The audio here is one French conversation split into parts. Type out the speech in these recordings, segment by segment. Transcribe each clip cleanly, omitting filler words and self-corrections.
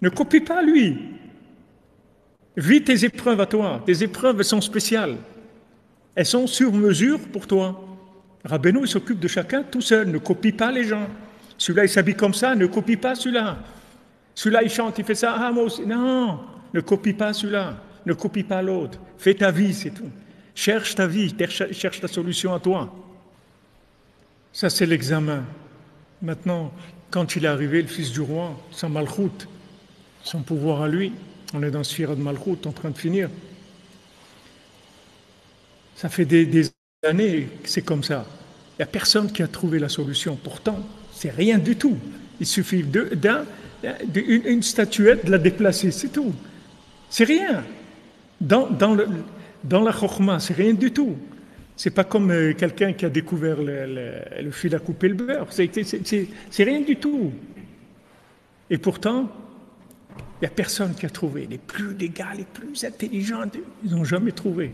Ne copie pas lui. Vis tes épreuves à toi. Tes épreuves sont spéciales. Elles sont sur mesure pour toi. Rabbeinu, il s'occupe de chacun tout seul. Ne copie pas les gens. Celui-là, il s'habille comme ça. Ne copie pas celui-là. Celui-là, il chante, il fait ça. Ah, moi aussi. Non, ne copie pas celui-là. Ne copie pas l'autre. Fais ta vie, c'est tout. Cherche ta vie. Cherche ta solution à toi. Ça, c'est l'examen. Maintenant, quand il est arrivé, le fils du roi, sans malchoute, son pouvoir à lui, on est dans Sphira de malchoute, en train de finir. Ça fait des années que c'est comme ça. Il n'y a personne qui a trouvé la solution. Pourtant, c'est rien du tout. Il suffit d'une statuette de la déplacer, c'est tout. C'est rien. Dans la chokhma, c'est rien du tout. C'est pas comme quelqu'un qui a découvert le fil à couper le beurre. C'est rien du tout. Et pourtant, il n'y a personne qui a trouvé. Les gars les plus intelligents, ils n'ont jamais trouvé.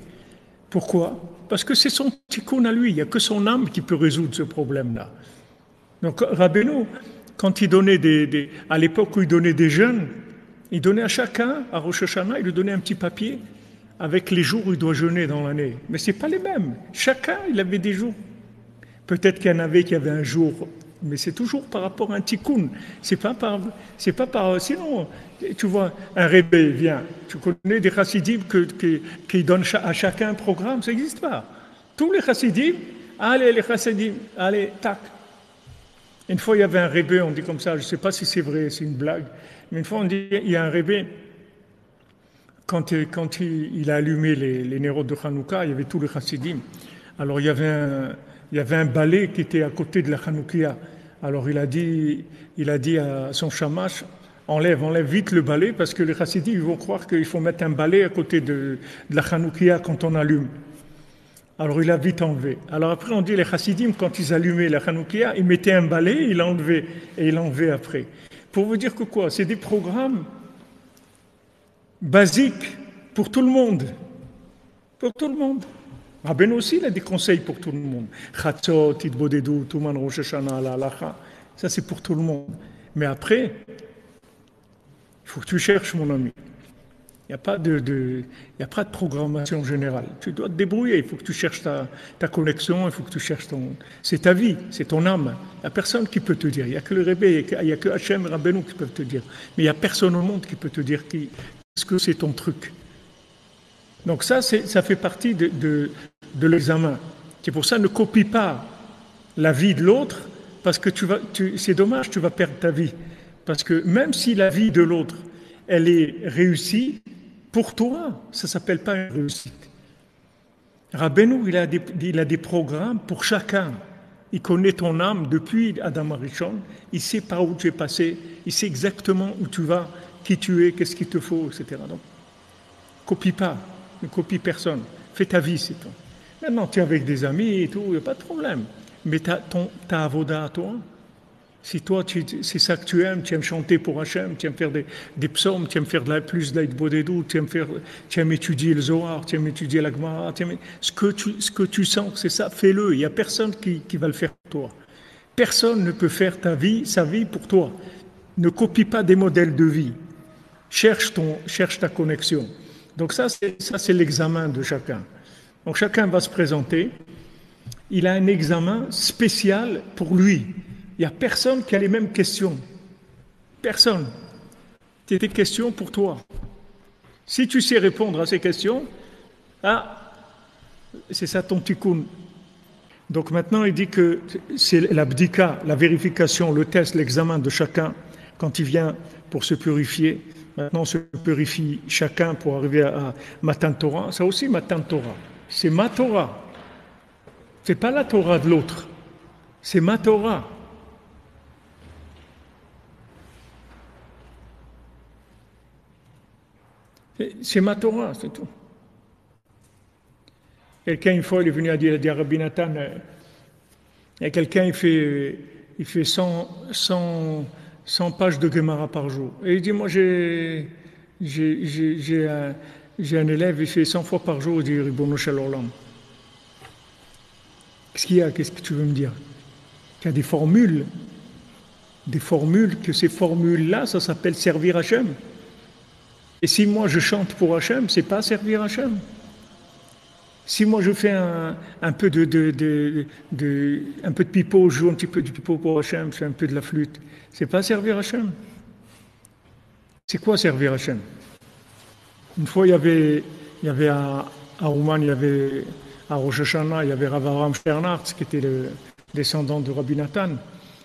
Pourquoi? Parce que c'est son tikkun à lui. Il n'y a que son âme qui peut résoudre ce problème-là. Donc, Rabbeinu, quand il donnait à l'époque où il donnait des jeûnes, il donnait à chacun, à Rosh Hashanah, il lui donnait un petit papier avec les jours où il doit jeûner dans l'année. Mais ce n'est pas les mêmes. Chacun, il avait des jours. Peut-être qu'il y en avait qui avaient un jour, mais c'est toujours par rapport à un tikkun. C'est pas par. Sinon, tu vois, un rébé vient. Tu connais des chassidim qui donnent à chacun un programme, ça n'existe pas. Tous les chassidim, allez, tac. Une fois, il y avait un rébé, on dit comme ça, je ne sais pas si c'est vrai, c'est une blague, mais une fois, on dit, il y a un rébé, quand il a allumé les nérodes de Hanouka, il y avait tous les chassidim. Alors, il y avait un balai qui était à côté de la Hanoukia. Alors, il a dit à son shamash, enlève vite le balai, parce que les chassidim, ils vont croire qu'il faut mettre un balai à côté de la Hanoukia quand on allume. Alors il a vite enlevé. Alors après on dit les chassidim, quand ils allumaient la Hanoukia, ils mettaient un balai, ils l'enlevaient, et ils l'enlevaient après. Pour vous dire que quoi? C'est des programmes basiques pour tout le monde. Pour tout le monde. Rabbeinu aussi, il a des conseils pour tout le monde. Chatzot, Itbodedut, Tuman Rosh Hashanah, la halacha. Ça c'est pour tout le monde. Mais après, il faut que tu cherches, mon ami. Il n'y a pas de programmation générale. Tu dois te débrouiller. Il faut que tu cherches ta connexion. Il faut que tu cherches c'est ta vie, c'est ton âme. Il n'y a personne qui peut te dire. Il n'y a que le Rébé, il n'y a que Hachem et Rabbeinu qui peuvent te dire. Mais il n'y a personne au monde qui peut te dire qu'est-ce que c'est ton truc. Donc ça fait partie de l'examen. C'est pour ça, ne copie pas la vie de l'autre, parce que c'est dommage, tu vas perdre ta vie. Parce que même si la vie de l'autre, elle est réussie, pour toi, ça ne s'appelle pas une réussite. Rabbeinu, il a des programmes pour chacun. Il connaît ton âme depuis Adam Arishon. Il sait par où tu es passé. Il sait exactement où tu vas, qui tu es, qu'est-ce qu'il te faut, etc. Donc, copie pas. Ne copie personne. Fais ta vie, c'est tout. Maintenant, tu es avec des amis et tout, il n'y a pas de problème. Mais ta avoda à toi. Si toi, c'est ça que tu aimes chanter pour Hachem, tu aimes faire des psaumes, tu aimes faire plus d'Aïd-Bodedou, tu aimes étudier le Zohar, tu aimes étudier la Gemara, ce que tu sens, c'est ça, fais-le. Il n'y a personne qui va le faire pour toi. Personne ne peut faire sa vie pour toi. Ne copie pas des modèles de vie. Cherche ta connexion. Donc ça, c'est l'examen de chacun. Donc chacun va se présenter. Il a un examen spécial pour lui. Il n'y a personne qui a les mêmes questions. Personne. C'est des questions pour toi. Si tu sais répondre à ces questions, c'est ça ton tikkun. Donc maintenant, il dit que c'est la bdika, la vérification, le test, l'examen de chacun quand il vient pour se purifier. Maintenant, on se purifie chacun pour arriver à Matan Torah. Ça aussi, Matan Torah. C'est ma Torah. C'est pas la Torah de l'autre. C'est ma Torah. C'est ma Torah, c'est tout. Quelqu'un, une fois, il est venu à dire à Rabbi Nathan, il y a quelqu'un, il fait 100 pages de Gemara par jour. Et il dit, moi, j'ai un élève, il fait 100 fois par jour, il dit, Ribono Shel Olam. Qu'est-ce qu'il y a? Qu'est-ce que tu veux me dire? Il y a des formules. des formules, que ces formules-là, ça s'appelle servir Hachem. Et si moi je chante pour Hachem, c'est pas servir Hachem. Si moi je fais un peu un peu de pipeau, je joue un petit peu du pipeau pour Hachem, je fais un peu de la flûte, c'est pas servir Hachem. C'est quoi servir Hachem? Une fois, il y avait à Ouman, il y avait à Rosh Hashanah, il y avait Rav Avraham Sternhardt, qui était le descendant de Rabbi Nathan.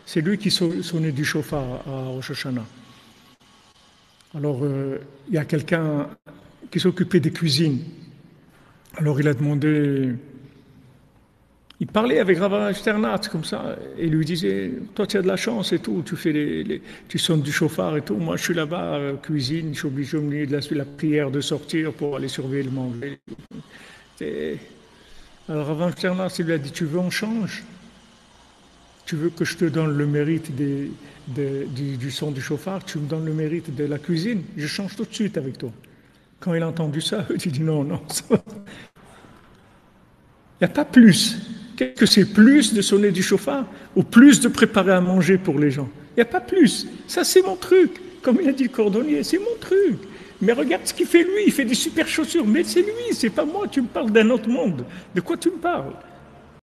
C'est lui qui sonnait du chauffard à Rosh Hashanah. Alors, il y a quelqu'un qui s'occupait des cuisines. Alors, il a demandé... Il parlait avec Rav Sternhardt comme ça, et il lui disait, toi tu as de la chance et tout, tu sonnes du chauffard et tout, moi je suis là-bas, cuisine, je suis obligé au milieu de la prière de sortir pour aller surveiller le manger. Alors Rav Sternhardt, il lui a dit, tu veux on change? Tu veux que je te donne le mérite du son du chauffard, tu me donnes le mérite de la cuisine, je change tout de suite avec toi. Quand il a entendu ça, il dit non, ça va. Il n'y a pas plus. Qu'est-ce que c'est plus de sonner du chauffard ou plus de préparer à manger pour les gens? Il n'y a pas plus. Ça, c'est mon truc. Comme il a dit le cordonnier, c'est mon truc. Mais regarde ce qu'il fait lui, il fait des super chaussures. Mais c'est lui, c'est pas moi, tu me parles d'un autre monde. De quoi tu me parles?